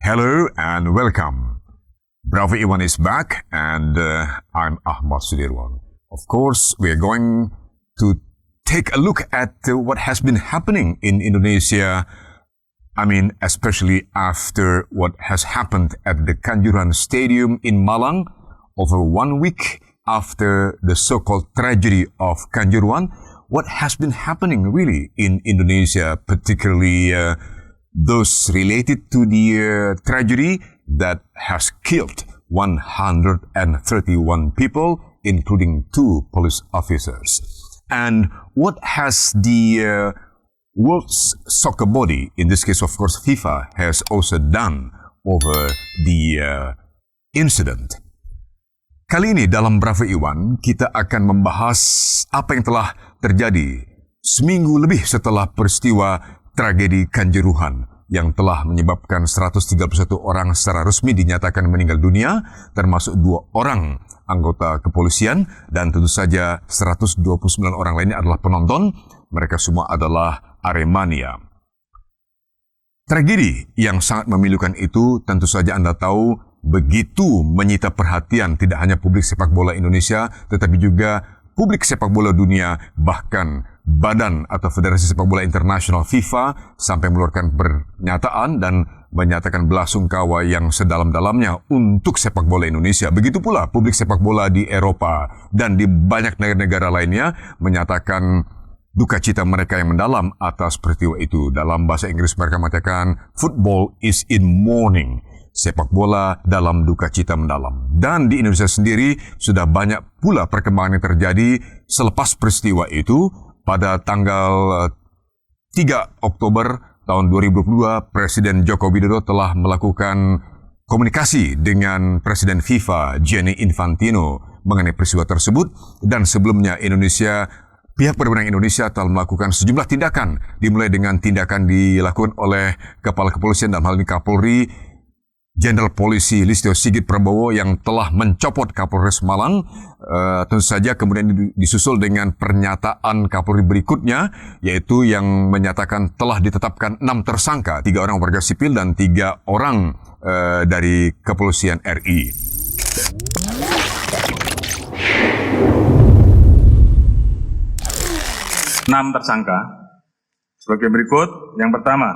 Hello and welcome. Bravo Iwan is back and I'm Ahmad Sudirwan. Of course, we are going to take a look at what has been happening in Indonesia. I mean, especially after what has happened at the Kanjuruhan Stadium in Malang over 1 week after the so-called tragedy of Kanjuruhan. What has been happening really in Indonesia, particularly those related to the tragedy that has killed 131 people, including 2 police officers. And what has the World Soccer Body, in this case of course FIFA, has also done over the incident. Kali ini dalam Bravo Iwan, kita akan membahas apa yang telah terjadi seminggu lebih setelah peristiwa tragedi Kanjuruhan yang telah menyebabkan 131 orang secara resmi dinyatakan meninggal dunia, termasuk 2 orang anggota kepolisian, dan tentu saja 129 orang lainnya adalah penonton. Mereka semua adalah Aremania. Tragedi yang sangat memilukan itu tentu saja Anda tahu begitu menyita perhatian tidak hanya publik sepak bola Indonesia, tetapi juga publik sepak bola dunia, bahkan Badan atau Federasi Sepak Bola Internasional FIFA sampai mengeluarkan pernyataan dan menyatakan belasungkawa yang sedalam-dalamnya untuk sepak bola Indonesia. Begitu pula publik sepak bola di Eropa dan di banyak negara-negara lainnya menyatakan duka cita mereka yang mendalam atas peristiwa itu. Dalam bahasa Inggris mereka mengatakan football is in mourning. Sepak bola dalam duka cita mendalam. Dan di Indonesia sendiri sudah banyak pula perkembangan yang terjadi selepas peristiwa itu. Pada tanggal 3 Oktober tahun 2022, Presiden Joko Widodo telah melakukan komunikasi dengan Presiden FIFA Gianni Infantino mengenai peristiwa tersebut. Dan sebelumnya pihak berwenang Indonesia telah melakukan sejumlah tindakan, dimulai dengan tindakan dilakukan oleh Kepala Kepolisian dalam hal ini Kapolri Jenderal Polisi Listio Sigit Prabowo yang telah mencopot Kapolres Malang. Tentu saja kemudian disusul dengan pernyataan Kapolri berikutnya, yaitu yang menyatakan telah ditetapkan 6 tersangka, 3 orang warga sipil dan 3 orang dari Kepolisian RI. Tersangka sebagai berikut. Yang pertama,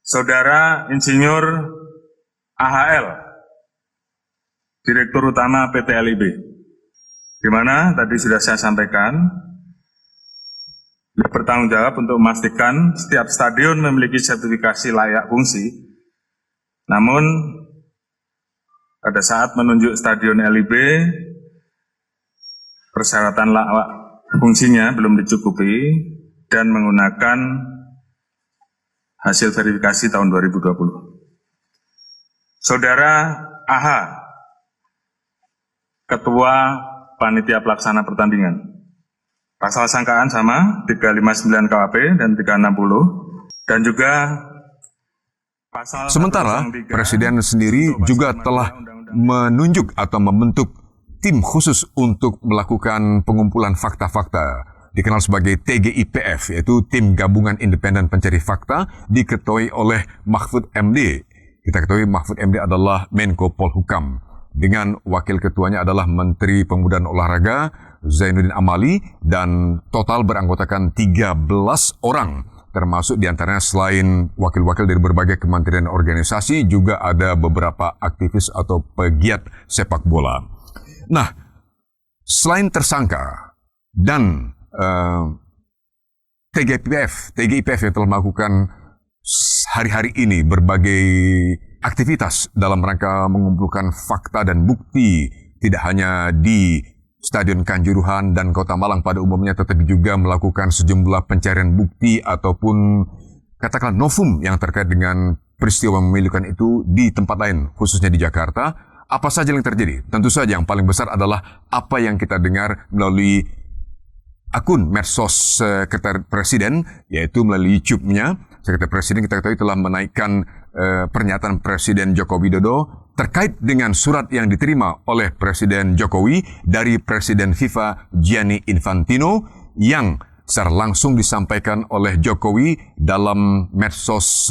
Saudara Insinyur AHL, Direktur Utama PT LIB, di mana tadi sudah saya sampaikan, dia bertanggung jawab untuk memastikan setiap stadion memiliki sertifikasi layak fungsi. Namun, pada saat menunjuk stadion LIB, persyaratan layak fungsinya belum dicukupi dan menggunakan hasil verifikasi tahun 2020. Saudara AH, Ketua Panitia Pelaksana Pertandingan. Pasal sangkaan sama, 359 KUHP dan 360. Dan juga pasal... Sementara, Presiden sendiri juga telah menunjuk atau membentuk tim khusus untuk melakukan pengumpulan fakta-fakta, dikenal sebagai TGIPF, yaitu Tim Gabungan Independen Pencari Fakta, diketuai oleh Mahfud MD. Kita ketahui Mahfud MD adalah Menko Polhukam, dengan wakil ketuanya adalah Menteri Pemuda dan Olahraga Zainuddin Amali, dan total beranggotakan 13 orang, termasuk diantaranya selain wakil-wakil dari berbagai kementerian dan organisasi, juga ada beberapa aktivis atau pegiat sepak bola. Nah, selain tersangka dan TGIPF yang telah melakukan hari-hari ini berbagai aktivitas dalam rangka mengumpulkan fakta dan bukti, tidak hanya di Stadion Kanjuruhan dan Kota Malang pada umumnya, tetapi juga melakukan sejumlah pencarian bukti ataupun katakanlah novum yang terkait dengan peristiwa memilukan itu di tempat lain, khususnya di Jakarta. Apa saja yang terjadi? Tentu saja yang paling besar adalah apa yang kita dengar melalui akun medsos Sekretariat Presiden, yaitu melalui YouTube-nya. Sekretariat Presiden kita ketahui telah menaikkan pernyataan Presiden Joko Widodo terkait dengan surat yang diterima oleh Presiden Jokowi dari Presiden FIFA Gianni Infantino yang secara langsung disampaikan oleh Jokowi dalam medsos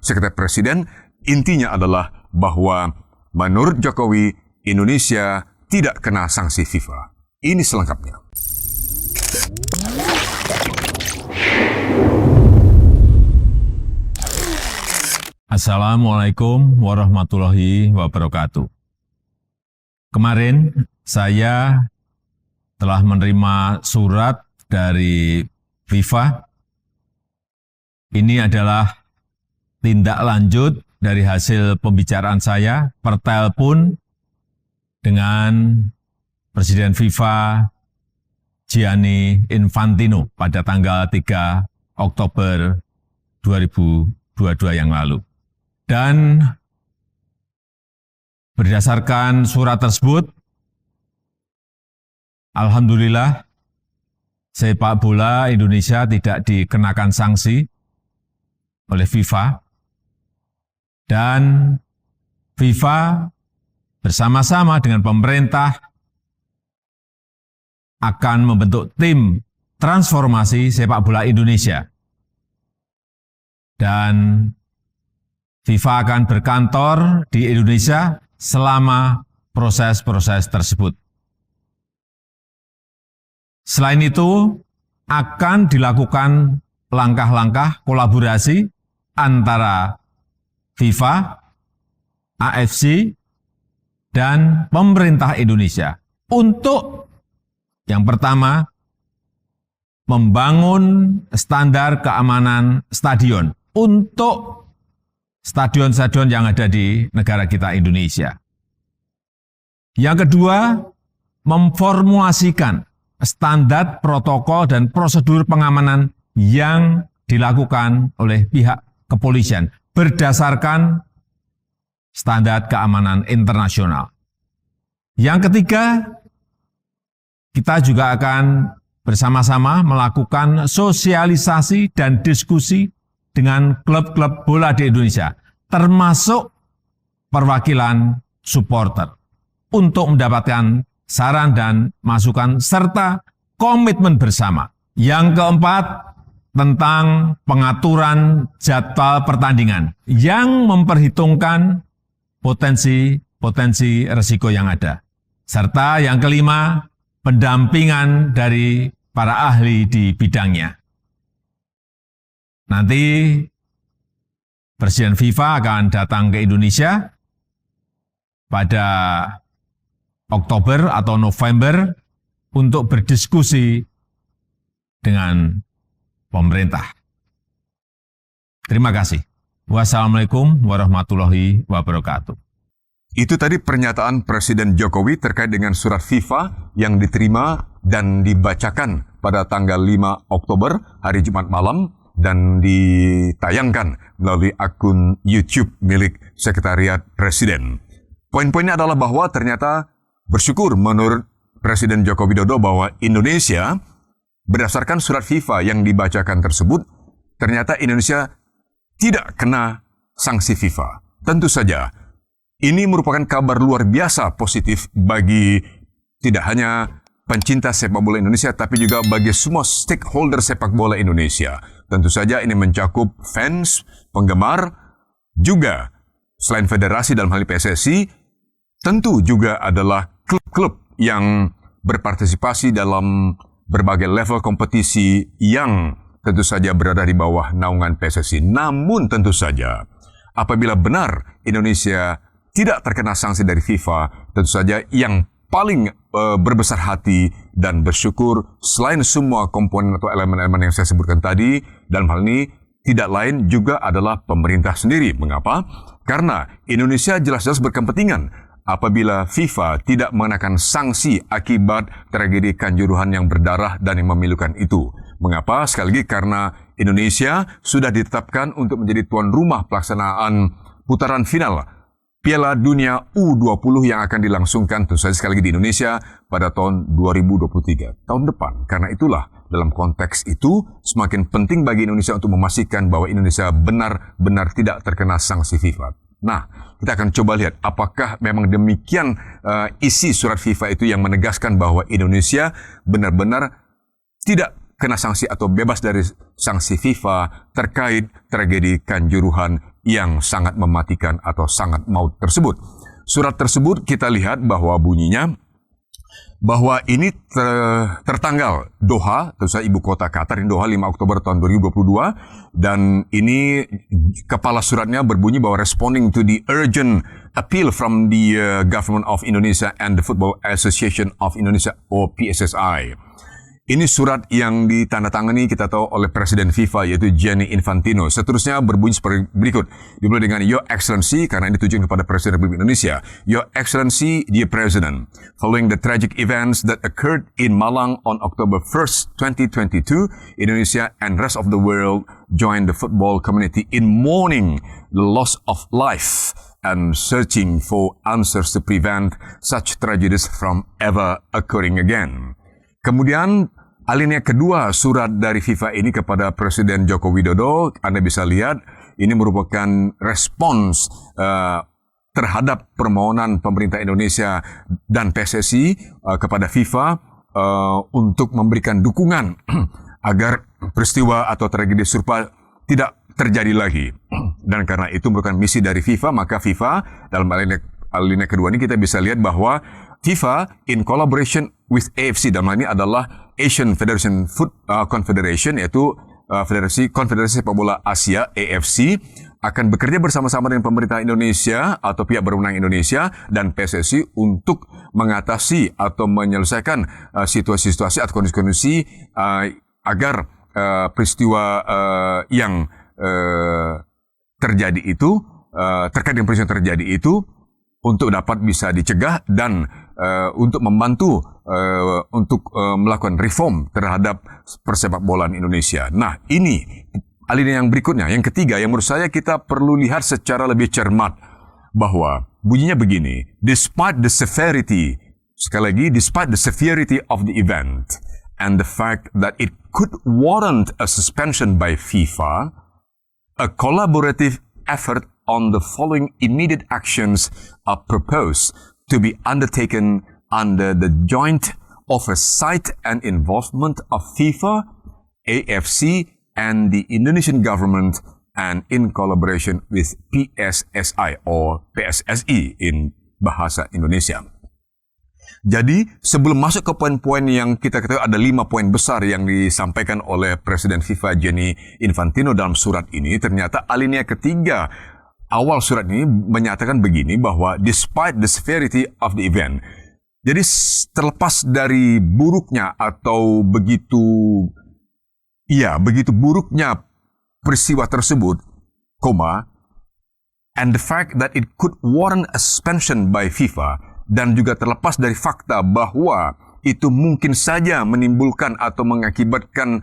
Sekretariat Presiden, Intinya adalah bahwa menurut Jokowi, Indonesia tidak kena sanksi FIFA. Ini selengkapnya. Assalamualaikum warahmatullahi wabarakatuh. Kemarin saya telah menerima surat dari FIFA. Ini adalah tindak lanjut dari hasil pembicaraan saya per telepon dengan Presiden FIFA Gianni Infantino pada tanggal 3 Oktober 2022 yang lalu. Dan berdasarkan surat tersebut, alhamdulillah sepak bola Indonesia tidak dikenakan sanksi oleh FIFA, dan FIFA bersama-sama dengan pemerintah akan membentuk tim transformasi sepak bola Indonesia. Dan FIFA akan berkantor di Indonesia selama proses-proses tersebut. Selain itu, akan dilakukan langkah-langkah kolaborasi antara FIFA, AFC, dan pemerintah Indonesia untuk yang pertama, membangun standar keamanan stadion untuk stadion-stadion yang ada di negara kita Indonesia. Yang kedua, memformulasikan standar protokol dan prosedur pengamanan yang dilakukan oleh pihak kepolisian berdasarkan standar keamanan internasional. Yang ketiga, kita juga akan bersama-sama melakukan sosialisasi dan diskusi dengan klub-klub bola di Indonesia, termasuk perwakilan supporter, untuk mendapatkan saran dan masukan serta komitmen bersama. Yang keempat, tentang pengaturan jadwal pertandingan yang memperhitungkan potensi risiko yang ada. Serta yang kelima, pendampingan dari para ahli di bidangnya. Nanti Presiden FIFA akan datang ke Indonesia pada Oktober atau November untuk berdiskusi dengan pemerintah. Terima kasih. Wassalamualaikum warahmatullahi wabarakatuh. Itu tadi pernyataan Presiden Jokowi terkait dengan surat FIFA yang diterima dan dibacakan pada tanggal 5 Oktober, hari Jumat malam, dan ditayangkan melalui akun YouTube milik Sekretariat Presiden. Poin-poinnya adalah bahwa ternyata bersyukur menurut Presiden Joko Widodo bahwa Indonesia, berdasarkan surat FIFA yang dibacakan tersebut, ternyata Indonesia tidak kena sanksi FIFA. Tentu saja, ini merupakan kabar luar biasa positif bagi tidak hanya pencinta sepak bola Indonesia, tapi juga bagi semua stakeholder sepak bola Indonesia. Tentu saja ini mencakup fans, penggemar, juga selain federasi dalam hal ini PSSI, tentu juga adalah klub-klub yang berpartisipasi dalam berbagai level kompetisi yang tentu saja berada di bawah naungan PSSI. Namun tentu saja, apabila benar Indonesia tidak terkena sanksi dari FIFA, tentu saja yang paling berbesar hati dan bersyukur selain semua komponen atau elemen-elemen yang saya sebutkan tadi, dalam hal ini tidak lain juga adalah pemerintah sendiri. Mengapa? Karena Indonesia jelas-jelas berkepentingan apabila FIFA tidak mengenakan sanksi akibat tragedi Kanjuruhan yang berdarah dan yang memilukan itu. Mengapa? Sekali lagi karena Indonesia sudah ditetapkan untuk menjadi tuan rumah pelaksanaan putaran final Piala Dunia U20 yang akan dilangsungkan tentu saja sekali lagi di Indonesia pada tahun 2023, tahun depan. Karena itulah dalam konteks itu semakin penting bagi Indonesia untuk memastikan bahwa Indonesia benar-benar tidak terkena sanksi FIFA. Nah, kita akan coba lihat apakah memang demikian isi surat FIFA itu yang menegaskan bahwa Indonesia benar-benar tidak kena sanksi atau bebas dari sanksi FIFA terkait tragedi Kanjuruhan yang sangat mematikan atau sangat maut tersebut. Surat tersebut kita lihat bahwa bunyinya bahwa ini tertanggal Doha, tentu saja ibu kota Qatar, ini Doha 5 Oktober tahun 2022, dan ini kepala suratnya berbunyi bahwa responding to the urgent appeal from the Government of Indonesia and the Football Association of Indonesia or PSSI. Ini surat yang ditandatangani kita tahu oleh Presiden FIFA yaitu Gianni Infantino. Seterusnya berbunyi seperti berikut. Dimulai dengan Your Excellency karena ini ditujukan kepada Presiden Republik Indonesia. Your Excellency, dear President, following the tragic events that occurred in Malang on October 1st, 2022, Indonesia and rest of the world joined the football community in mourning the loss of life and searching for answers to prevent such tragedies from ever occurring again. Kemudian alinea kedua surat dari FIFA ini kepada Presiden Joko Widodo, Anda bisa lihat ini merupakan respons terhadap permohonan pemerintah Indonesia dan PSSI kepada FIFA untuk memberikan dukungan agar peristiwa atau tragedi serupa tidak terjadi lagi. Dan karena itu merupakan misi dari FIFA, maka FIFA dalam alinea kedua ini kita bisa lihat bahwa FIFA in collaboration with AFC, dalam hal ini adalah Asian Federation Confederation, yaitu Konfederasi Sepak Bola Asia AFC, akan bekerja bersama-sama dengan pemerintah Indonesia atau pihak berwenang Indonesia dan PSSI untuk mengatasi atau menyelesaikan situasi-situasi atau kondisi-kondisi agar peristiwa yang terjadi itu terkait dengan peristiwa yang terjadi itu untuk dapat bisa dicegah dan untuk membantu untuk melakukan reform terhadap persepak bolaan Indonesia. Nah, ini alinea yang berikutnya, yang ketiga, yang menurut saya kita perlu lihat secara lebih cermat bahwa bunyinya begini: despite the severity, sekali lagi, despite the severity of the event and the fact that it could warrant a suspension by FIFA, a collaborative effort on the following immediate actions are proposed to be undertaken under the joint oversight and involvement of FIFA, AFC, and the Indonesian government, and in collaboration with PSSI or PSSI in bahasa Indonesia. Jadi, sebelum masuk ke poin-poin yang kita ketahui ada 5 poin besar yang disampaikan oleh Presiden FIFA Gianni Infantino dalam surat ini, ternyata alinea ketiga awal surat ini menyatakan begini bahwa despite the severity of the event, jadi terlepas dari buruknya atau begitu buruknya peristiwa tersebut, and the fact that it could warrant a suspension by FIFA, dan juga terlepas dari fakta bahwa itu mungkin saja menimbulkan atau mengakibatkan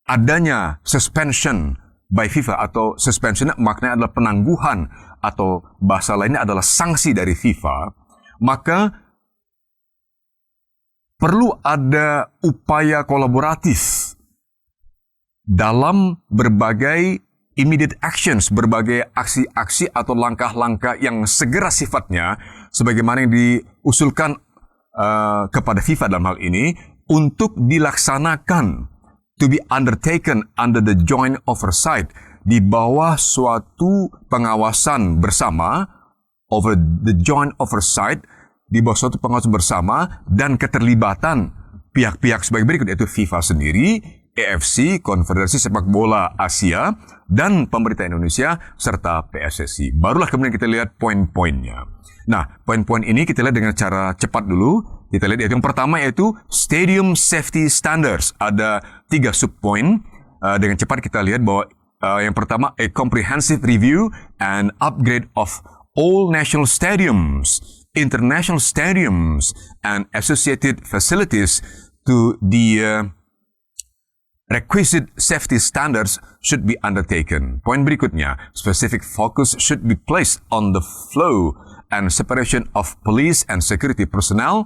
adanya suspension by FIFA, atau suspension maknanya adalah penangguhan atau bahasa lainnya adalah sanksi dari FIFA, maka perlu ada upaya kolaboratif dalam berbagai immediate actions, berbagai aksi-aksi atau langkah-langkah yang segera sifatnya, sebagaimana yang diusulkan kepada FIFA dalam hal ini, untuk dilaksanakan, to be undertaken under the joint oversight, di bawah suatu pengawasan bersama, over the joint oversight, di bawah suatu pengawasan bersama dan keterlibatan pihak-pihak sebagai berikut, yaitu FIFA sendiri, AFC, Konfederasi Sepak Bola Asia, dan pemerintah Indonesia, serta PSSI. Barulah kemudian kita lihat poin-poinnya. Nah, poin-poin ini kita lihat dengan cara cepat dulu. Kita lihat yang pertama yaitu Stadium Safety Standards. Ada 3 subpoin. Dengan cepat kita lihat bahwa yang pertama, a comprehensive review and upgrade of all national stadiums, international stadiums, and associated facilities to the requisite safety standards should be undertaken. Poin berikutnya, specific focus should be placed on the flow and separation of police and security personnel,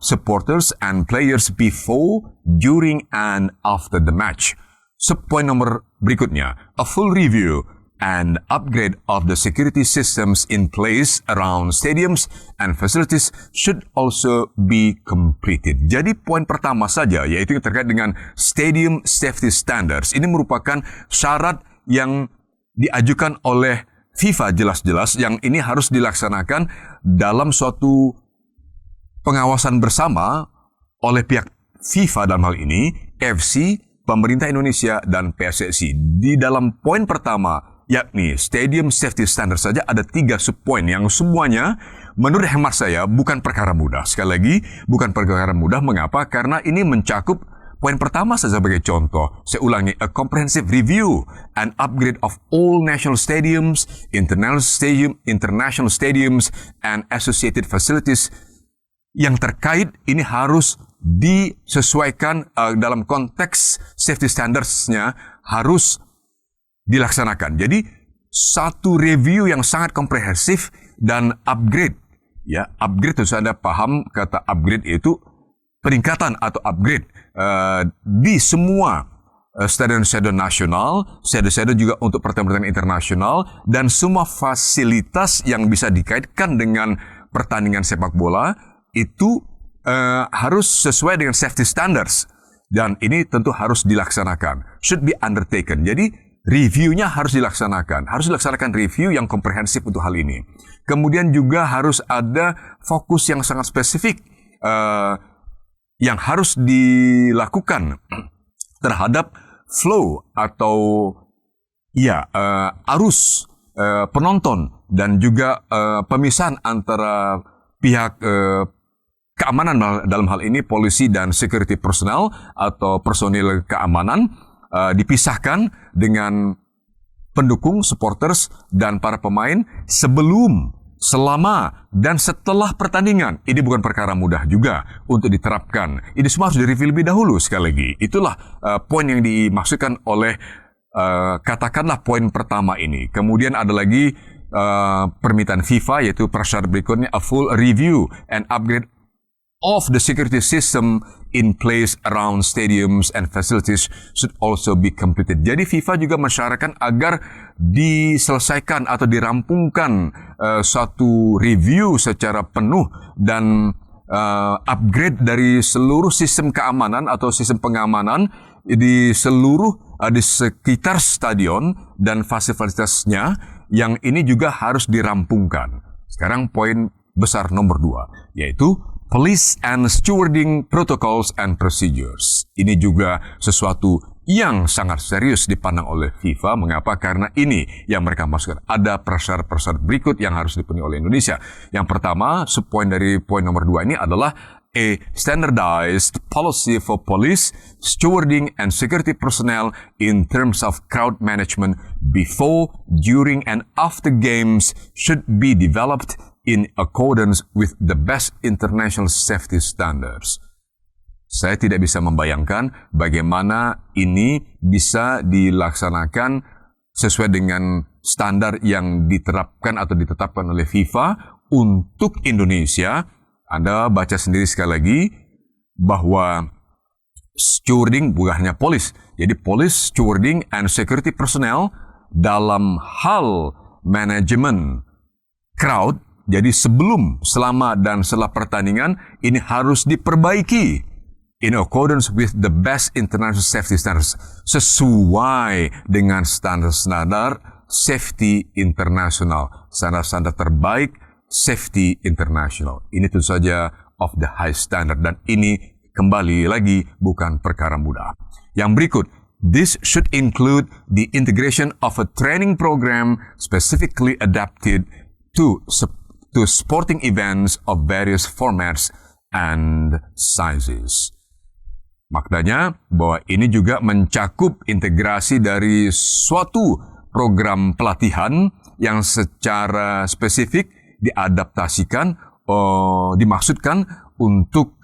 supporters and players before, during, and after the match. Subpoin nomor berikutnya, a full review and upgrade of the security systems in place around stadiums and facilities should also be completed. Jadi poin pertama saja, yaitu yang terkait dengan Stadium Safety Standards. Ini merupakan syarat yang diajukan oleh FIFA jelas-jelas yang ini harus dilaksanakan dalam suatu pengawasan bersama oleh pihak FIFA dalam hal ini, FC, pemerintah Indonesia, dan PSSI. Di dalam poin pertama, yakni Stadium Safety Standard saja ada 3 subpoin yang semuanya menurut hemat saya bukan perkara mudah. Sekali lagi, bukan perkara mudah. Mengapa? Karena ini mencakup poin pertama saja sebagai contoh. Saya ulangi, a comprehensive review and upgrade of all national stadiums, international stadiums, and associated facilities yang terkait ini harus disesuaikan dalam konteks safety standards-nya harus dilaksanakan. Jadi satu review yang sangat komprehensif dan upgrade. Ya, upgrade tentu Anda paham kata upgrade itu peningkatan atau upgrade di semua stadion-stadion nasional, stadion-stadion juga untuk pertandingan internasional, dan semua fasilitas yang bisa dikaitkan dengan pertandingan sepak bola itu harus sesuai dengan safety standards. Dan ini tentu harus dilaksanakan. Should be undertaken. Jadi reviewnya harus dilaksanakan. Harus dilaksanakan review yang komprehensif untuk hal ini. Kemudian juga harus ada fokus yang sangat spesifik yang harus dilakukan terhadap flow atau arus penonton dan juga pemisahan antara pihak keamanan dalam hal ini polisi dan security personnel atau personil keamanan dipisahkan dengan pendukung, supporters, dan para pemain sebelum, selama, dan setelah pertandingan. Ini bukan perkara mudah juga untuk diterapkan. Ini semua harus direview lebih dahulu sekali lagi. Itulah poin yang dimaksudkan oleh katakanlah poin pertama ini. Kemudian ada lagi permintaan FIFA yaitu prasyarat berikutnya a full review and upgrade of the security system in place around stadiums and facilities should also be completed. Jadi FIFA juga mensyaratkan agar diselesaikan atau dirampungkan suatu review secara penuh dan upgrade dari seluruh sistem keamanan atau sistem pengamanan di seluruh di sekitar stadion dan fasilitasnya yang ini juga harus dirampungkan. Sekarang poin besar nomor 2 yaitu Police and Stewarding Protocols and Procedures. Ini juga sesuatu yang sangat serius dipandang oleh FIFA. Mengapa? Karena ini yang mereka masukkan. Ada prasyarat-prasyarat berikut yang harus dipenuhi oleh Indonesia. Yang pertama, subpoin dari poin nomor 2 ini adalah a standardized policy for police, stewarding, and security personnel in terms of crowd management before, during, and after games should be developed in accordance with the best international safety standards. Saya tidak bisa membayangkan bagaimana ini bisa dilaksanakan sesuai dengan standar yang diterapkan atau ditetapkan oleh FIFA untuk Indonesia. Anda baca sendiri sekali lagi bahwa stewarding bukan hanya polis. Jadi police, stewarding, and security personnel dalam hal manajemen crowd. Jadi sebelum, selama, dan setelah pertandingan ini harus diperbaiki in accordance with the best international safety standards. Sesuai dengan standar-standar safety internasional. Standar-standar terbaik safety international. Ini tentu saja of the high standard. Dan ini kembali lagi bukan perkara mudah. Yang berikut. This should include the integration of a training program specifically adapted to sporting events of various formats and sizes. Maknanya bahwa ini juga mencakup integrasi dari suatu program pelatihan yang secara spesifik diadaptasikan, dimaksudkan untuk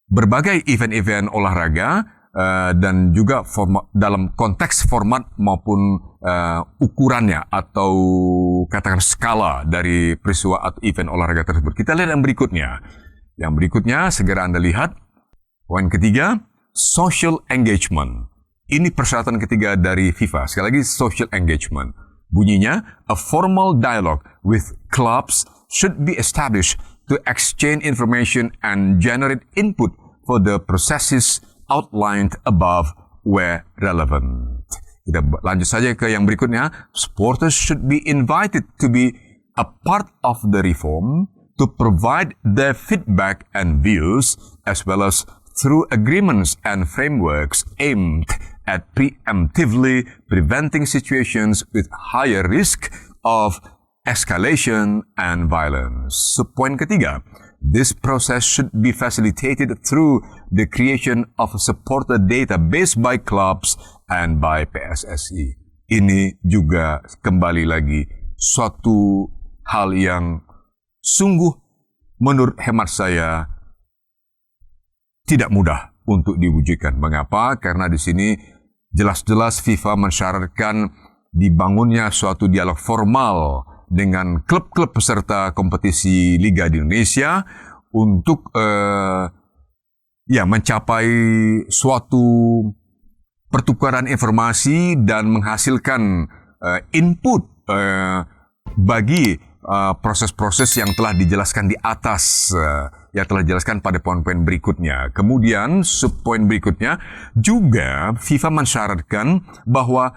berbagai event-event olahraga dan juga dalam konteks format maupun ukurannya atau katakan skala dari peristiwa atau event olahraga tersebut. Kita lihat yang berikutnya. Yang berikutnya segera Anda lihat. Poin ketiga, social engagement. Ini persyaratan ketiga dari FIFA. Sekali lagi, social engagement. Bunyinya, a formal dialogue with clubs should be established to exchange information and generate input for the processes outlined above where relevant. Kita lanjut saja ke yang berikutnya. Supporters should be invited to be a part of the reform, to provide their feedback and views, as well as through agreements and frameworks aimed at preemptively preventing situations with higher risk of escalation and violence. Poin ketiga, this process should be facilitated through the creation of a supporter database by clubs and by PSSI. Ini juga kembali lagi suatu hal yang sungguh menurut hemat saya tidak mudah untuk diwujudkan. Mengapa? Karena di sini jelas-jelas FIFA mensyaratkan dibangunnya suatu dialog formal dengan klub-klub peserta kompetisi Liga di Indonesia untuk mencapai suatu pertukaran informasi dan menghasilkan input bagi proses-proses yang telah dijelaskan di atas, yang telah dijelaskan pada poin-poin berikutnya. Kemudian, subpoin berikutnya, juga FIFA mensyaratkan bahwa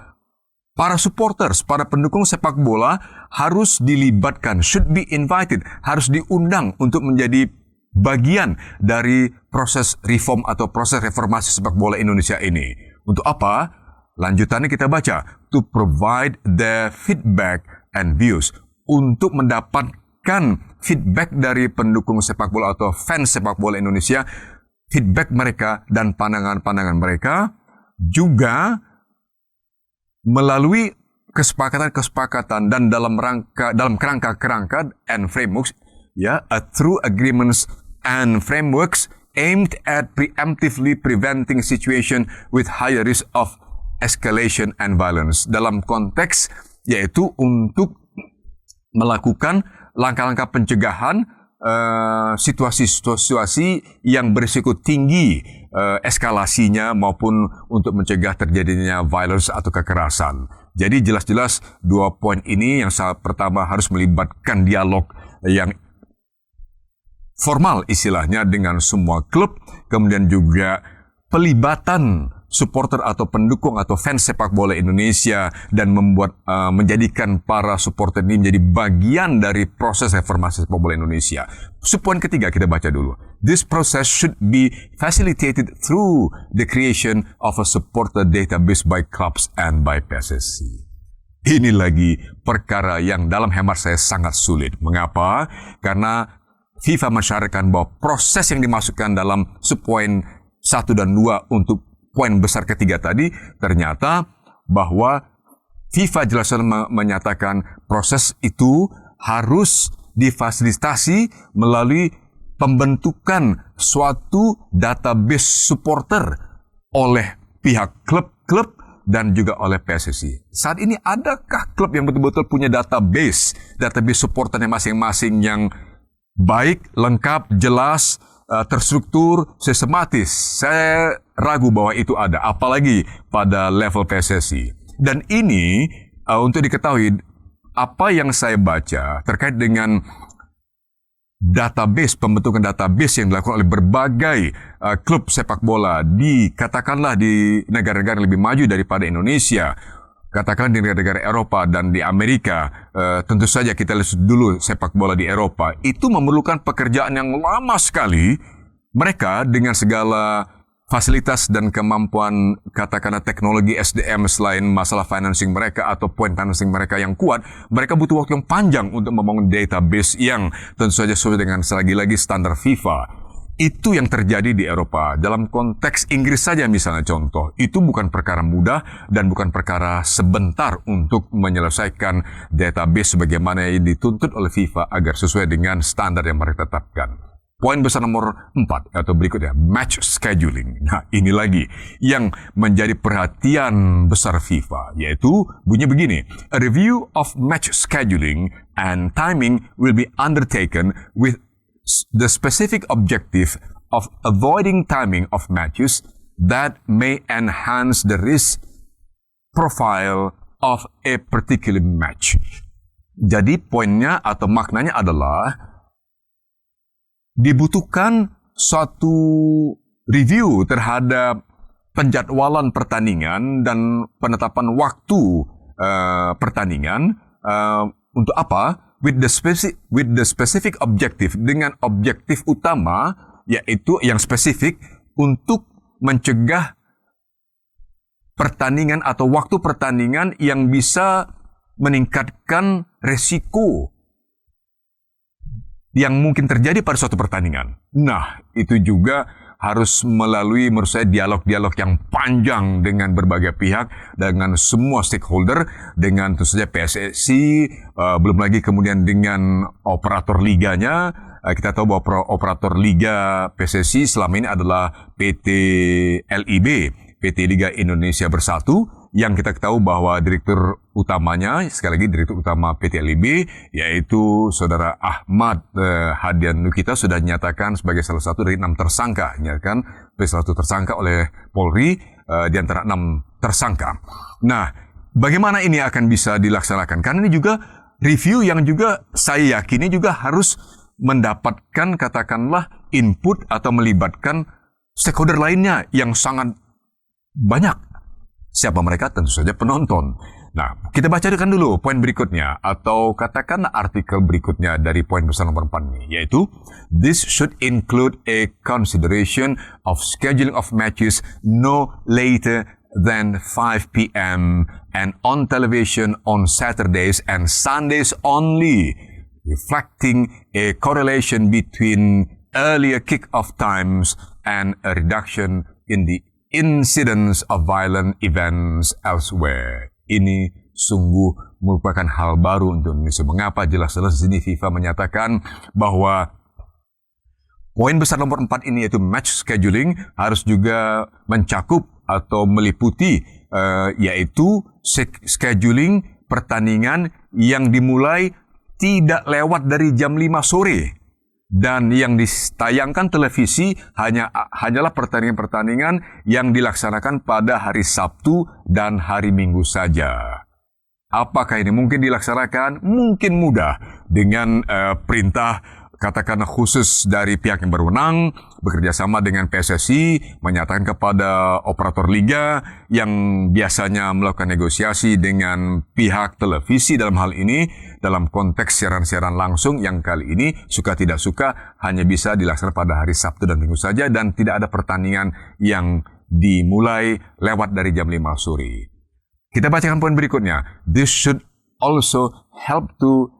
para supporters, para pendukung sepak bola harus dilibatkan, should be invited, harus diundang untuk menjadi bagian dari proses reform atau proses reformasi sepak bola Indonesia ini. Untuk apa? Lanjutannya kita baca, to provide their feedback and views, untuk mendapatkan feedback dari pendukung sepak bola atau fans sepak bola Indonesia, feedback mereka dan pandangan-pandangan mereka, juga melalui kesepakatan-kesepakatan dan dalam kerangka-kerangka and frameworks, through agreements and frameworks aimed at preemptively preventing situation with higher risk of escalation and violence. Dalam konteks yaitu untuk melakukan langkah-langkah pencegahan situasi-situasi yang berisiko tinggi eskalasinya maupun untuk mencegah terjadinya violence atau kekerasan. Jadi jelas-jelas dua poin ini yang pertama harus melibatkan dialog yang formal istilahnya dengan semua klub, kemudian juga pelibatan supporter atau pendukung atau fans sepak bola Indonesia dan menjadikan para supporter ini menjadi bagian dari proses reformasi sepak bola Indonesia. Poin ketiga kita baca dulu. This process should be facilitated through the creation of a supporter database by clubs and by PSSI. Ini lagi perkara yang dalam hemat saya sangat sulit. Mengapa? Karena FIFA mensyaratkan bahwa proses yang dimasukkan dalam subpoin 1 dan 2 untuk poin besar ketiga tadi, ternyata bahwa FIFA jelas menyatakan proses itu harus difasilitasi melalui pembentukan suatu database supporter oleh pihak klub-klub dan juga oleh PSSI. Saat ini adakah klub yang betul-betul punya database supporternya masing-masing yang baik, lengkap, jelas, terstruktur, sistematis? Saya ragu bahwa itu ada, apalagi pada level PSSI. Dan ini untuk diketahui apa yang saya baca terkait dengan database, pembentukan database yang dilakukan oleh berbagai klub sepak bola katakanlah di negara-negara yang lebih maju daripada Indonesia, katakan di negara-negara Eropa dan di Amerika. Tentu saja kita lihat dulu sepak bola di Eropa itu memerlukan pekerjaan yang lama sekali. Mereka dengan segala fasilitas dan kemampuan katakanlah teknologi SDM selain masalah financing mereka atau point financing mereka yang kuat, mereka butuh waktu yang panjang untuk membangun database yang tentu saja sesuai dengan lagi-lagi standar FIFA. Itu yang terjadi di Eropa. Dalam konteks Inggris saja misalnya contoh, itu bukan perkara mudah dan bukan perkara sebentar untuk menyelesaikan database sebagaimana yang dituntut oleh FIFA agar sesuai dengan standar yang mereka tetapkan. Poin besar nomor 4 atau berikutnya, match scheduling. Nah, ini lagi yang menjadi perhatian besar FIFA, yaitu bunyi begini. A review of match scheduling and timing will be undertaken with the specific objective of avoiding timing of matches that may enhance the risk profile of a particular match. Jadi poinnya atau maknanya adalah dibutuhkan suatu review terhadap penjadwalan pertandingan dan penetapan waktu pertandingan untuk apa? With the specific objective, dengan objektif utama yaitu yang spesifik untuk mencegah pertandingan atau waktu pertandingan yang bisa meningkatkan resiko yang mungkin terjadi pada suatu pertandingan. Nah, itu juga harus melalui menurut saya dialog-dialog yang panjang dengan berbagai pihak, dengan semua stakeholder, dengan tentu saja PSSI, belum lagi kemudian dengan operator liganya. Kita tahu bahwa operator liga PSSI selama ini adalah PT LIB, PT Liga Indonesia Bersatu, yang kita tahu bahwa direktur utamanya, sekali lagi direktur utama PT LIB, yaitu Saudara Ahmad Hadian Nukita sudah dinyatakan sebagai salah satu dari 6 tersangka, dinyatakan sebagai salah satu tersangka oleh Polri di antara 6 tersangka. Nah, bagaimana ini akan bisa dilaksanakan? Karena ini juga review yang juga saya yakini juga harus mendapatkan katakanlah input atau melibatkan stakeholder lainnya yang sangat banyak. Siapa mereka? Tentu saja penonton. Nah, kita bacakan dulu poin berikutnya atau katakanlah artikel berikutnya dari poin besar nomor 4 ini, yaitu this should include a consideration of scheduling of matches no later than 5 p.m. and on television on Saturdays and Sundays only, reflecting a correlation between earlier kick-off times and a reduction in the incidence of violent events elsewhere. Ini sungguh merupakan hal baru untuk Indonesia. Mengapa? Jelas-jelas di sini FIFA menyatakan bahwa poin besar nomor 4 ini yaitu match scheduling harus juga mencakup atau meliputi yaitu scheduling pertandingan yang dimulai tidak lewat dari jam 5 sore. Dan yang ditayangkan televisi hanyalah pertandingan-pertandingan yang dilaksanakan pada hari Sabtu dan hari Minggu saja. Apakah ini mungkin dilaksanakan? Mungkin mudah dengan perintah katakanlah khusus dari pihak yang berwenang, bekerja sama dengan PSSI, menyatakan kepada operator liga yang biasanya melakukan negosiasi dengan pihak televisi dalam hal ini, dalam konteks siaran-siaran langsung yang kali ini suka tidak suka hanya bisa dilaksanakan pada hari Sabtu dan Minggu saja dan tidak ada pertandingan yang dimulai lewat dari jam 5 sore. Kita bacakan poin berikutnya. This should also help to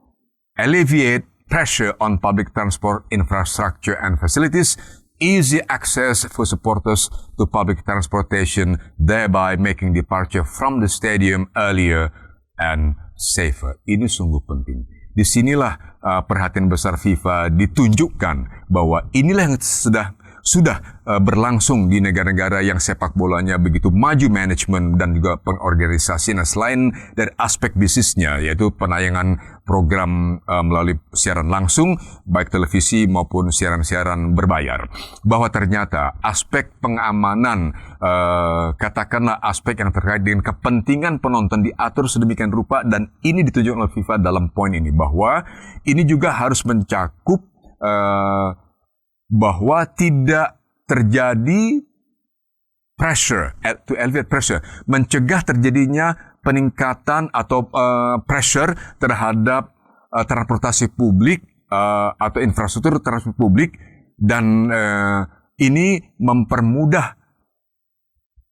alleviate pressure on public transport infrastructure and facilities, easy access for supporters to public transportation, thereby making departure from the stadium earlier and safer. Ini sungguh penting. Disinilah perhatian besar FIFA ditunjukkan bahwa inilah yang sudah berlangsung di negara-negara yang sepak bolanya begitu maju manajemen dan juga pengorganisasian. Nah, selain dari aspek bisnisnya, yaitu penayangan program melalui siaran langsung, baik televisi maupun siaran-siaran berbayar, bahwa ternyata aspek pengamanan, katakanlah aspek yang terkait dengan kepentingan penonton diatur sedemikian rupa, dan ini ditunjukkan oleh FIFA dalam poin ini, bahwa ini juga harus mencakup bahwa tidak terjadi pressure, to elevate pressure, mencegah terjadinya peningkatan atau pressure terhadap transportasi publik atau infrastruktur transportasi publik, dan ini mempermudah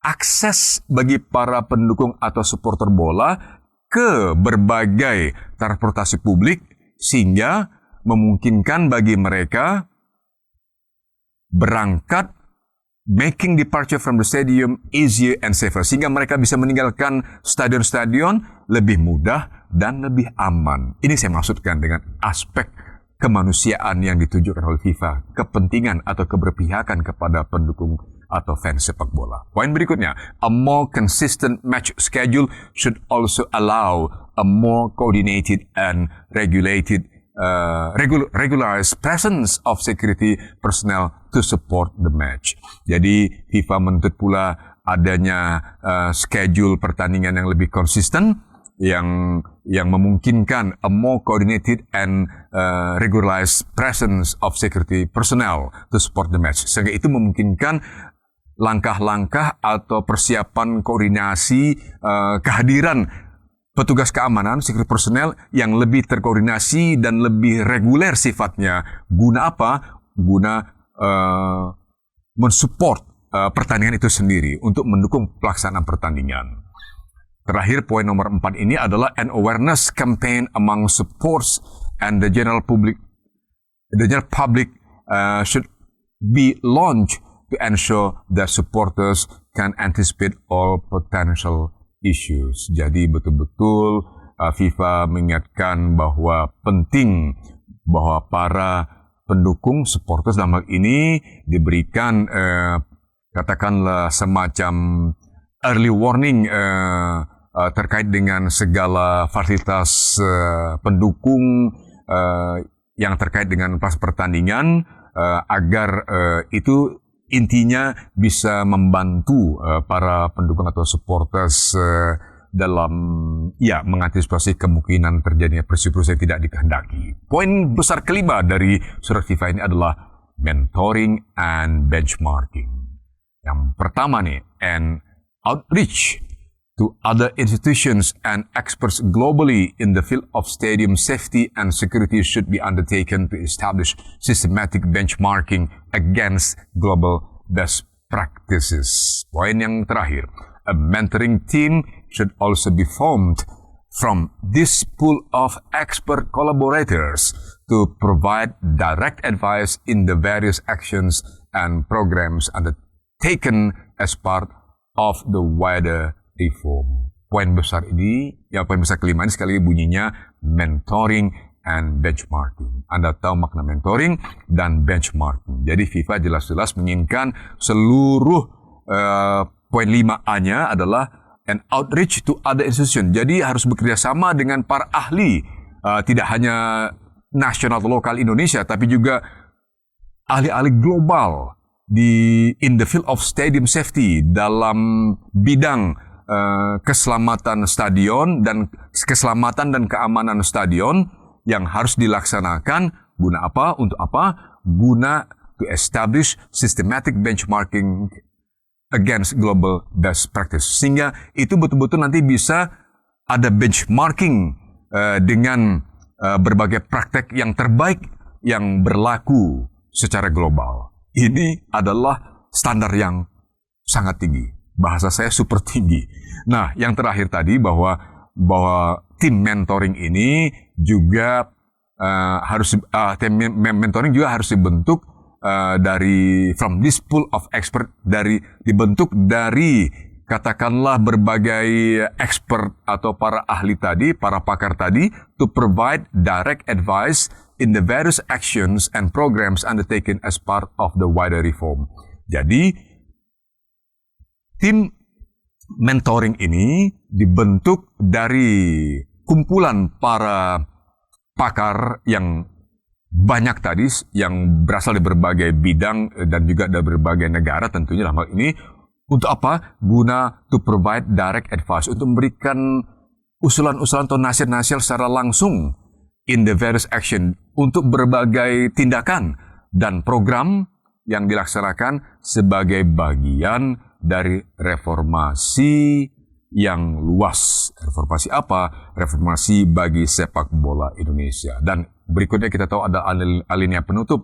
akses bagi para pendukung atau supporter bola ke berbagai transportasi publik, sehingga memungkinkan bagi mereka berangkat, making departure from the stadium easier and safer, sehingga mereka bisa meninggalkan stadion-stadion lebih mudah dan lebih aman. Ini saya maksudkan dengan aspek kemanusiaan yang ditunjukkan oleh FIFA, kepentingan atau keberpihakan kepada pendukung atau fans sepak bola. Poin berikutnya, a more consistent match schedule should also allow a more coordinated and regularized presence of security personnel to support the match. Jadi FIFA menuntut pula adanya schedule pertandingan yang lebih konsisten, yang memungkinkan a more coordinated and regularized presence of security personnel to support the match. Sehingga itu memungkinkan langkah-langkah atau persiapan koordinasi kehadiran petugas keamanan, security personnel yang lebih terkoordinasi dan lebih reguler sifatnya. Guna apa? Guna mensupport pertandingan itu sendiri untuk mendukung pelaksanaan pertandingan. Terakhir, poin nomor 4 ini adalah an awareness campaign among supporters and the general public. The general public should be launched to ensure that supporters can anticipate all potential issues. Jadi betul-betul FIFA mengingatkan bahwa penting bahwa para pendukung supporters dalam hal ini diberikan katakanlah semacam early warning terkait dengan segala fasilitas pendukung yang terkait dengan pas pertandingan agar itu intinya bisa membantu para pendukung atau supporters dalam mengantisipasi kemungkinan terjadinya peristiwa yang tidak dikehendaki. Poin besar kelima dari surat FIFA ini adalah mentoring and benchmarking. Yang pertama nih, an outreach to other institutions and experts globally in the field of stadium safety and security should be undertaken to establish systematic benchmarking against global best practices. Poin yang terakhir, a mentoring team should also be formed from this pool of expert collaborators to provide direct advice in the various actions and programs undertaken as part of the wider reform. Poin besar kelima ini sekali bunyinya mentoring and benchmarking. Anda tahu makna mentoring dan benchmarking. Jadi FIFA jelas-jelas menginginkan seluruh poin 5A-nya adalah an outreach to other institutions. Jadi harus bekerja sama dengan para ahli, tidak hanya nasional atau lokal Indonesia, tapi juga ahli-ahli global in the field of stadium safety, dalam bidang keselamatan stadion dan keamanan stadion yang harus dilaksanakan. Guna apa? Untuk apa? Guna to establish systematic benchmarking against global best practice. Sehingga itu betul-betul nanti bisa ada benchmarking dengan berbagai praktek yang terbaik yang berlaku secara global. Ini adalah standar yang sangat tinggi. Bahasa saya super tinggi. Nah, yang terakhir tadi bahwa tim mentoring ini juga mentoring juga harus dibentuk from this pool of expert, dibentuk dari katakanlah berbagai expert atau para ahli tadi, para pakar tadi, to provide direct advice in the various actions and programs undertaken as part of the wider reform. Jadi tim mentoring ini dibentuk dari kumpulan para pakar yang banyak tadi, yang berasal dari berbagai bidang dan juga dari berbagai negara tentunya dalam hal ini. Untuk apa? Guna to provide direct advice, untuk memberikan usulan-usulan atau nasihat-nasihat secara langsung in the various action, untuk berbagai tindakan dan program yang dilaksanakan sebagai bagian dari reformasi yang luas. Reformasi apa? Reformasi bagi sepak bola Indonesia. Dan berikutnya kita tahu ada alinea penutup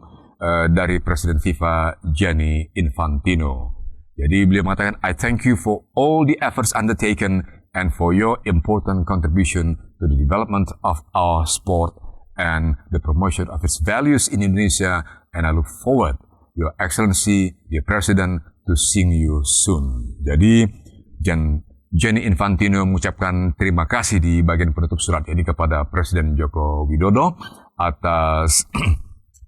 dari Presiden FIFA Gianni Infantino. Jadi beliau mengatakan, I thank you for all the efforts undertaken and for your important contribution to the development of our sport and the promotion of its values in Indonesia, and I look forward, Your Excellency, Dear President, to seeing you soon. Jadi Gianni Infantino mengucapkan terima kasih di bagian penutup surat ini kepada Presiden Joko Widodo atas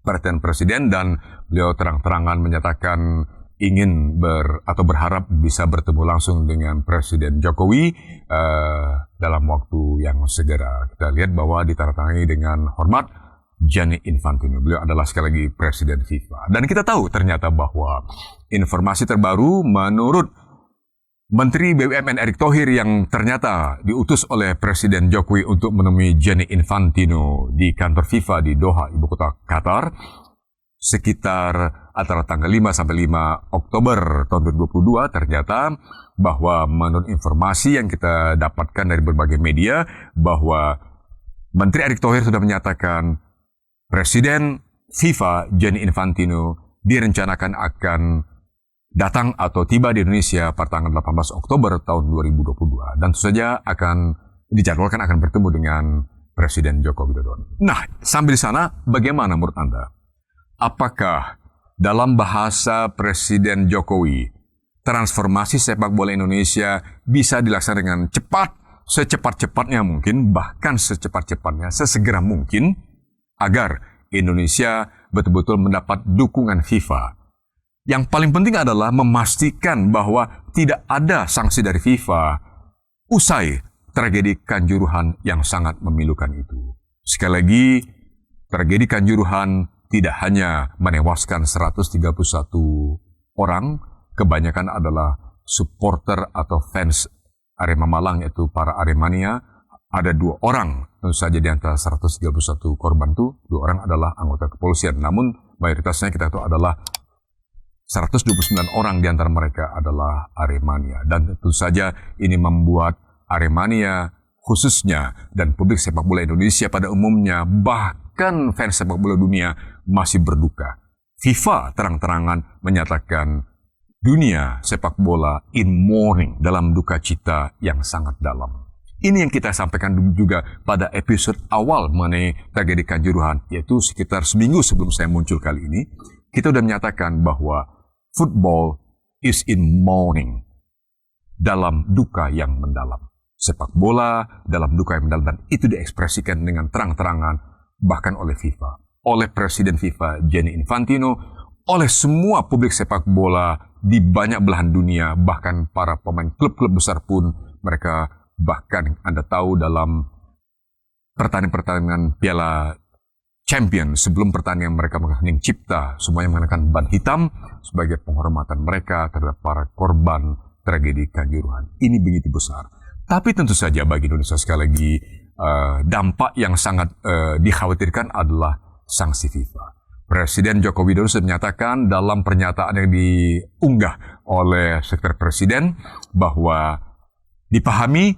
perhatian Presiden, dan beliau terang-terangan menyatakan ingin berharap bisa bertemu langsung dengan Presiden Jokowi dalam waktu yang segera. Kita lihat bahwa ditandatangani dengan hormat Gianni Infantino. Beliau adalah sekali lagi Presiden FIFA. Dan kita tahu ternyata bahwa informasi terbaru menurut Menteri BUMN Erick Thohir yang ternyata diutus oleh Presiden Jokowi untuk menemui Gianni Infantino di kantor FIFA di Doha, ibu kota Qatar. sekitar antara tanggal 5 sampai 5 Oktober tahun 2022 ternyata bahwa menurut informasi yang kita dapatkan dari berbagai media bahwa Menteri Erick Thohir sudah menyatakan Presiden FIFA Gianni Infantino direncanakan akan datang atau tiba di Indonesia pada tanggal 18 Oktober tahun 2022 dan tentu saja akan dijadwalkan akan bertemu dengan Presiden Joko Widodo. Nah, sambil di sana bagaimana menurut Anda? Apakah dalam bahasa Presiden Jokowi, transformasi sepak bola Indonesia bisa dilaksanakan dengan cepat, secepat-cepatnya mungkin, bahkan secepat-cepatnya, sesegera mungkin, agar Indonesia betul-betul mendapat dukungan FIFA. Yang paling penting adalah memastikan bahwa tidak ada sanksi dari FIFA usai tragedi Kanjuruhan yang sangat memilukan itu. Sekali lagi, tragedi Kanjuruhan tidak hanya menewaskan 131 orang, kebanyakan adalah supporter atau fans Arema Malang, yaitu para Aremania. Ada 2 orang, tentu saja di antara 131 korban itu, 2 orang adalah anggota kepolisian. Namun mayoritasnya kita tahu adalah 129 orang di antara mereka adalah Aremania. Dan tentu saja ini membuat Aremania khususnya dan publik sepak bola Indonesia pada umumnya, bahkan fans sepak bola dunia masih berduka. FIFA terang-terangan menyatakan dunia sepak bola in mourning, dalam duka cita yang sangat dalam. Ini yang kita sampaikan juga pada episode awal mengenai tragedi Kanjuruhan, yaitu sekitar seminggu sebelum saya muncul kali ini. Kita sudah menyatakan bahwa football is in mourning, dalam duka yang mendalam. Sepak bola dalam duka yang mendalam, dan itu diekspresikan dengan terang-terangan bahkan oleh FIFA, oleh Presiden FIFA Gianni Infantino, oleh semua publik sepak bola di banyak belahan dunia, bahkan para pemain klub-klub besar pun mereka, bahkan Anda tahu dalam pertandingan Piala Champion, sebelum pertandingan mereka menghening cipta, semuanya mengenakan ban hitam sebagai penghormatan mereka terhadap para korban tragedi Kanjuruhan. Ini begitu besar. Tapi tentu saja bagi Indonesia sekali lagi dampak yang sangat dikhawatirkan adalah sanksi FIFA. Presiden Joko Widodo sudah menyatakan dalam pernyataan yang diunggah oleh Sekretariat Presiden bahwa dipahami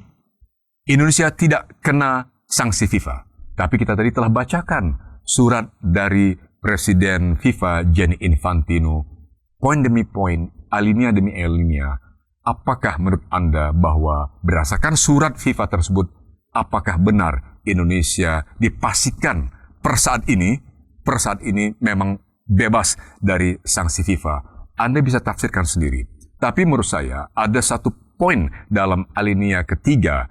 Indonesia tidak kena sanksi FIFA. Tapi kita tadi telah bacakan surat dari Presiden FIFA Gianni Infantino, poin demi poin, alinea demi alinea. Apakah menurut Anda bahwa berdasarkan surat FIFA tersebut, apakah benar Indonesia dipastikan per saat ini memang bebas dari sanksi FIFA? Anda bisa tafsirkan sendiri. Tapi menurut saya ada satu poin dalam alinea ketiga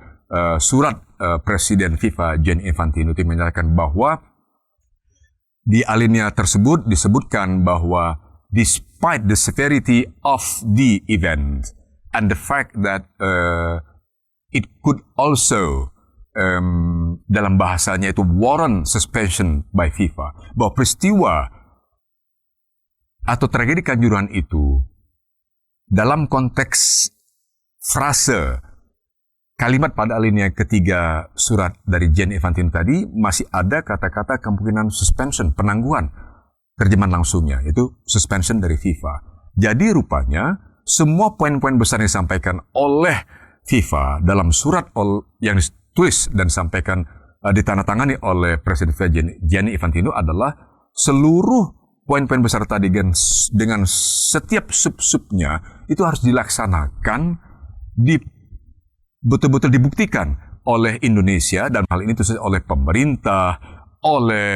surat Presiden FIFA Gianni Infantino itu menyatakan bahwa di alinea tersebut disebutkan bahwa despite the severity of the event and the fact that it could also dalam bahasanya itu warrant suspension by FIFA, bahwa peristiwa atau tragedi Kanjuruhan itu dalam konteks frase kalimat pada alinea ketiga surat dari Gianni Infantino tadi masih ada kata-kata kemungkinan suspension, penangguhan. Terjemahan langsungnya itu suspension dari FIFA. Jadi rupanya semua poin-poin besar yang disampaikan oleh FIFA dalam surat yang ditulis dan disampaikan ditandatangani oleh Presiden FIFA Gianni Infantino adalah seluruh poin-poin besar tadi dengan setiap sub-subnya itu harus dilaksanakan, betul-betul dibuktikan oleh Indonesia, dan hal ini tentu saja oleh pemerintah, oleh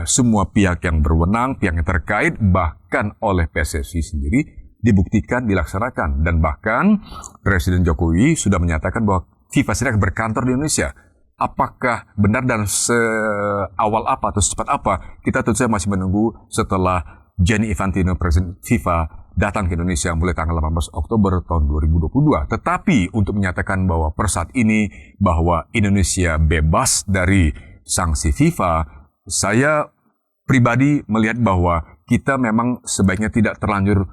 semua pihak yang berwenang, pihak yang terkait, bahkan oleh PSSI sendiri, dibuktikan, dilaksanakan. Dan bahkan Presiden Jokowi sudah menyatakan bahwa FIFA sedang berkantor di Indonesia. Apakah benar dan seawal apa atau secepat apa? Kita tentu saja masih menunggu setelah Gianni Infantino, Presiden FIFA, datang ke Indonesia mulai tanggal 18 Oktober tahun 2022. Tetapi untuk menyatakan bahwa per saat ini bahwa Indonesia bebas dari sanksi FIFA, saya pribadi melihat bahwa kita memang sebaiknya tidak terlanjur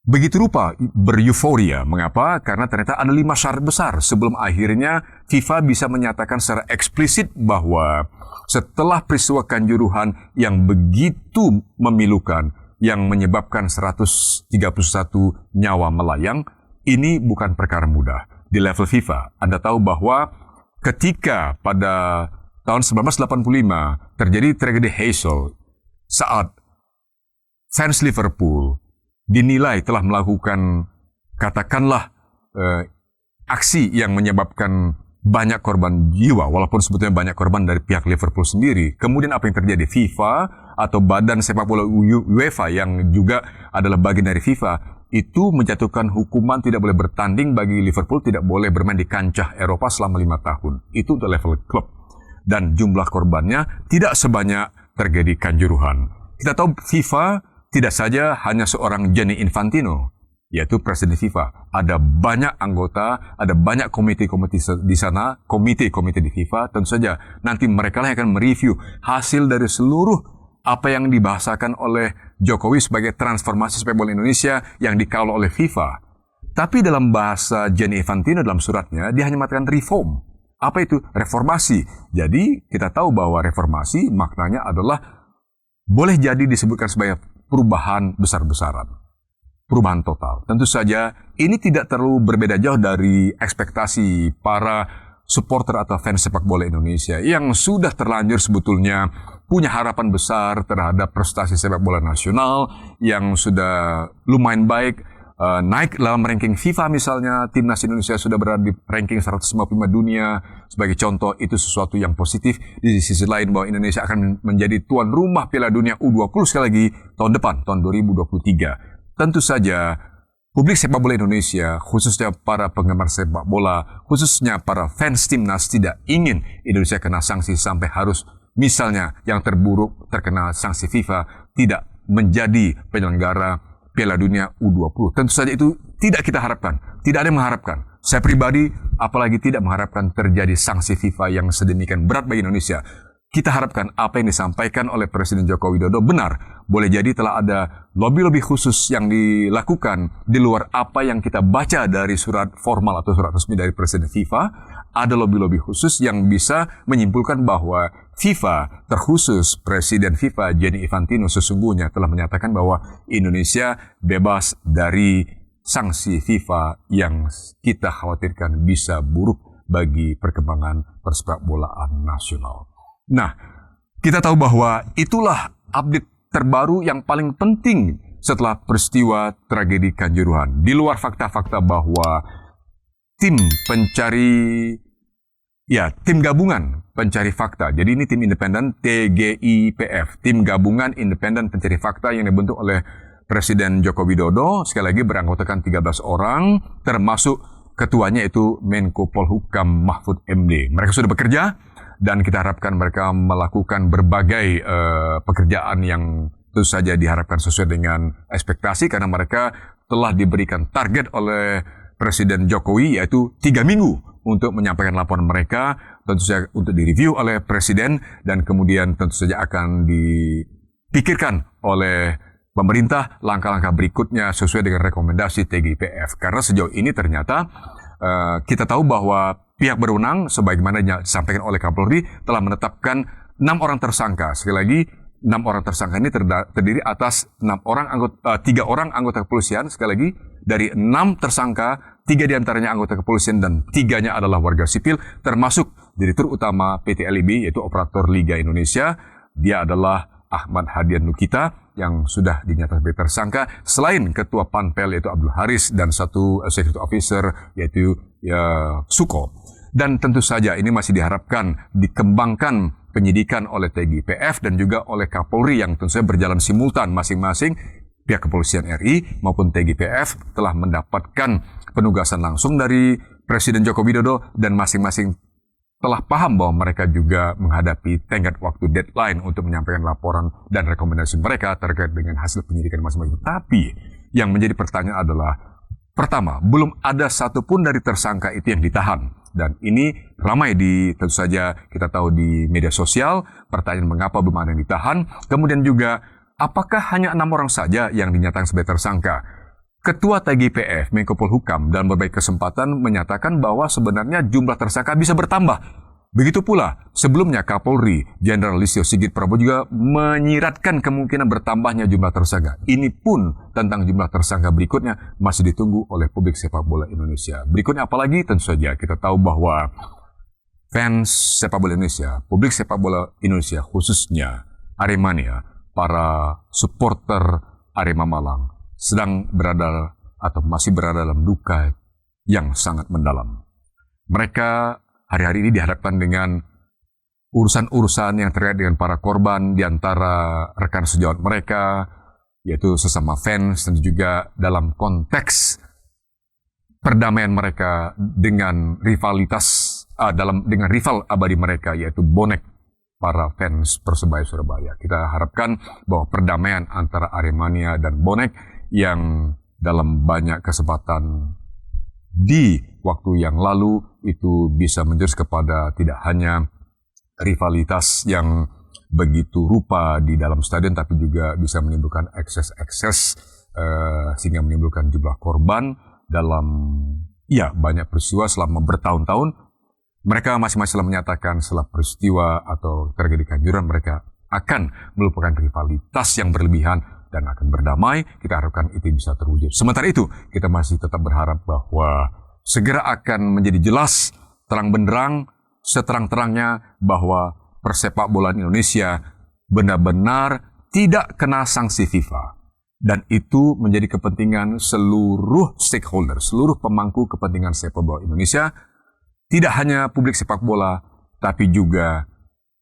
begitu rupa bereuforia. Mengapa? Karena ternyata ada 5 syarat besar sebelum akhirnya FIFA bisa menyatakan secara eksplisit bahwa setelah peristiwa Kanjuruhan yang begitu memilukan, yang menyebabkan 131 nyawa melayang, ini bukan perkara mudah. Di level FIFA, Anda tahu bahwa ketika pada tahun 1985 terjadi tragedi Heysel, saat fans Liverpool dinilai telah melakukan, katakanlah, aksi yang menyebabkan banyak korban jiwa, walaupun sebetulnya banyak korban dari pihak Liverpool sendiri. Kemudian apa yang terjadi? FIFA atau Badan Sepak Bola UEFA yang juga adalah bagian dari FIFA itu menjatuhkan hukuman tidak boleh bertanding bagi Liverpool, tidak boleh bermain di kancah Eropa selama 5 tahun. Itu untuk level klub. Dan jumlah korbannya tidak sebanyak tragedi Kanjuruhan. Kita tahu FIFA tidak saja hanya seorang Gianni Infantino, yaitu presiden FIFA. Ada banyak anggota, ada banyak komite-komite di sana, komite-komite di FIFA. Tentu saja nanti mereka lah yang akan mereview hasil dari seluruh apa yang dibahasakan oleh Jokowi sebagai transformasi sepak bola Indonesia yang dikawal oleh FIFA. Tapi dalam bahasa Gianni Infantino dalam suratnya, dia hanya mengatakan reform. Apa itu? Reformasi. Jadi kita tahu bahwa reformasi maknanya adalah boleh jadi disebutkan sebagai perubahan besar-besaran. Perubahan total. Tentu saja ini tidak terlalu berbeda jauh dari ekspektasi para supporter atau fans sepak bola Indonesia yang sudah terlanjur sebetulnya punya harapan besar terhadap prestasi sepak bola nasional yang sudah lumayan baik, naik dalam ranking FIFA misalnya. Timnas Indonesia sudah berada di ranking 155 dunia. Sebagai contoh, itu sesuatu yang positif. Di sisi lain bahwa Indonesia akan menjadi tuan rumah Piala Dunia U20 sekali lagi tahun depan, tahun 2023. Tentu saja publik sepak bola Indonesia, khususnya para penggemar sepak bola, khususnya para fans timnas tidak ingin Indonesia kena sanksi sampai harus, misalnya yang terburuk terkena sanksi FIFA, tidak menjadi penyelenggara Piala Dunia U20. Tentu saja itu tidak kita harapkan. Tidak ada yang mengharapkan. Saya pribadi apalagi tidak mengharapkan terjadi sanksi FIFA yang sedemikian berat bagi Indonesia. Kita harapkan apa yang disampaikan oleh Presiden Joko Widodo benar. Boleh jadi telah ada lobby-lobby khusus yang dilakukan di luar apa yang kita baca dari surat formal atau surat resmi dari Presiden FIFA. Ada lobby-lobby khusus yang bisa menyimpulkan bahwa FIFA, terkhusus Presiden FIFA Gianni Infantino sesungguhnya telah menyatakan bahwa Indonesia bebas dari sanksi FIFA yang kita khawatirkan bisa buruk bagi perkembangan persepak bolaan nasional. Nah, kita tahu bahwa itulah update terbaru yang paling penting setelah peristiwa tragedi Kanjuruhan. Di luar fakta-fakta bahwa tim gabungan pencari fakta. Jadi ini tim independen TGIPF, tim gabungan independen pencari fakta yang dibentuk oleh Presiden Joko Widodo. Sekali lagi beranggotakan 13 orang, termasuk ketuanya itu Menko Polhukam Mahfud MD. Mereka sudah bekerja. Dan kita harapkan mereka melakukan berbagai pekerjaan yang tentu saja diharapkan sesuai dengan ekspektasi karena mereka telah diberikan target oleh Presiden Jokowi yaitu 3 minggu untuk menyampaikan laporan mereka, tentu saja untuk direview oleh Presiden dan kemudian tentu saja akan dipikirkan oleh pemerintah langkah-langkah berikutnya sesuai dengan rekomendasi TGIPF. Karena sejauh ini ternyata kita tahu bahwa pihak berwenang, sebagaimana disampaikan oleh Kapolri, telah menetapkan 6 orang tersangka. Sekali lagi, 6 orang tersangka ini terdiri atas 3 orang anggota kepolisian. Sekali lagi, dari 6 tersangka, 3 diantaranya anggota kepolisian dan 3-nya adalah warga sipil, termasuk Direktur Utama PT LIB, yaitu Operator Liga Indonesia. Dia adalah Ahmad Hadian Nukita, yang sudah dinyatakan sebagai tersangka, selain Ketua Panpel yaitu Abdul Haris dan satu Security Officer yaitu Suko. Dan tentu saja ini masih diharapkan dikembangkan penyidikan oleh TGIPF dan juga oleh Kapolri yang tentu saja berjalan simultan masing-masing. Pihak Kepolisian RI maupun TGIPF telah mendapatkan penugasan langsung dari Presiden Joko Widodo dan masing-masing telah paham bahwa mereka juga menghadapi tenggat waktu deadline untuk menyampaikan laporan dan rekomendasi mereka terkait dengan hasil penyidikan masing-masing. Tapi yang menjadi pertanyaan adalah, pertama, belum ada satupun dari tersangka itu yang ditahan. Dan ini ramai tentu saja kita tahu di media sosial, pertanyaan mengapa belum ada yang ditahan. Kemudian juga, apakah hanya 6 orang saja yang dinyatakan sebagai tersangka? Ketua TGIPF, Menko Polhukam, dalam berbagai kesempatan menyatakan bahwa sebenarnya jumlah tersangka bisa bertambah. Begitu pula, sebelumnya Kapolri, Jenderal Listio Sigit Prabowo juga menyiratkan kemungkinan bertambahnya jumlah tersangka. Ini pun tentang jumlah tersangka berikutnya masih ditunggu oleh publik sepak bola Indonesia. Berikutnya apalagi? Tentu saja kita tahu bahwa fans sepak bola Indonesia, publik sepak bola Indonesia khususnya Aremania, para supporter Arema Malang sedang berada atau masih berada dalam duka yang sangat mendalam. Mereka hari-hari ini dihadapkan dengan urusan-urusan yang terkait dengan para korban di antara rekan sejawat mereka, yaitu sesama fans, dan juga dalam konteks perdamaian mereka dengan rivalitas dengan rival abadi mereka, yaitu bonek para fans Persebaya Surabaya. Kita harapkan bahwa perdamaian antara Aremania dan bonek yang dalam banyak kesempatan di waktu yang lalu itu bisa menjurus kepada tidak hanya rivalitas yang begitu rupa di dalam stadion, tapi juga bisa menimbulkan ekses-ekses sehingga menimbulkan jumlah korban dalam banyak peristiwa selama bertahun-tahun. Mereka masing-masing telah menyatakan setelah peristiwa atau tragedi Kanjuruhan mereka akan melupakan rivalitas yang berlebihan dan akan berdamai. Kita harapkan itu bisa terwujud. Sementara itu, kita masih tetap berharap bahwa segera akan menjadi jelas, terang benderang, seterang-terangnya bahwa persepak bolaan Indonesia benar-benar tidak kena sanksi FIFA. Dan itu menjadi kepentingan seluruh stakeholder, seluruh pemangku kepentingan sepak bola Indonesia. Tidak hanya publik sepak bola, tapi juga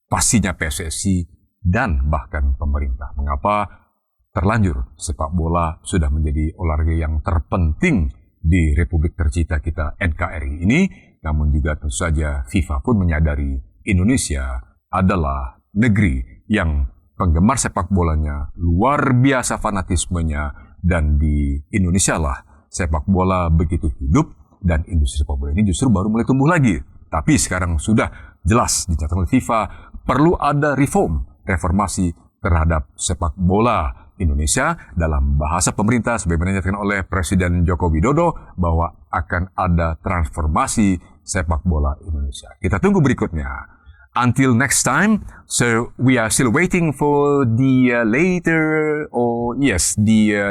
pastinya PSSI dan bahkan pemerintah. Mengapa? Terlanjur sepak bola sudah menjadi olahraga yang terpenting di Republik tercinta kita NKRI ini, namun juga tentu saja FIFA pun menyadari Indonesia adalah negeri yang penggemar sepak bolanya luar biasa fanatismenya, dan di Indonesia lah sepak bola begitu hidup dan industri sepak bola ini justru baru mulai tumbuh lagi. Tapi sekarang sudah jelas dicatat oleh FIFA perlu ada reformasi terhadap sepak bola Indonesia. Dalam bahasa pemerintah sebagaimana dinyatakan oleh Presiden Joko Widodo bahwa akan ada transformasi sepak bola Indonesia. Kita tunggu berikutnya. Until next time, so we are still waiting for the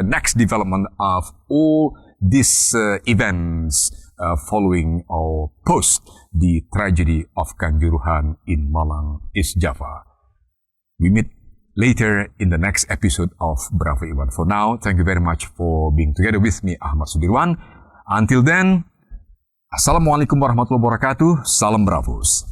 next development of all these events following or post the tragedy of Kanjuruhan in Malang, East Java. We meet later in the next episode of Bravo Iwan. For now, thank you very much for being together with me, Ahmad Sudirwan. Until then, Assalamualaikum warahmatullahi wabarakatuh. Salam Bravos.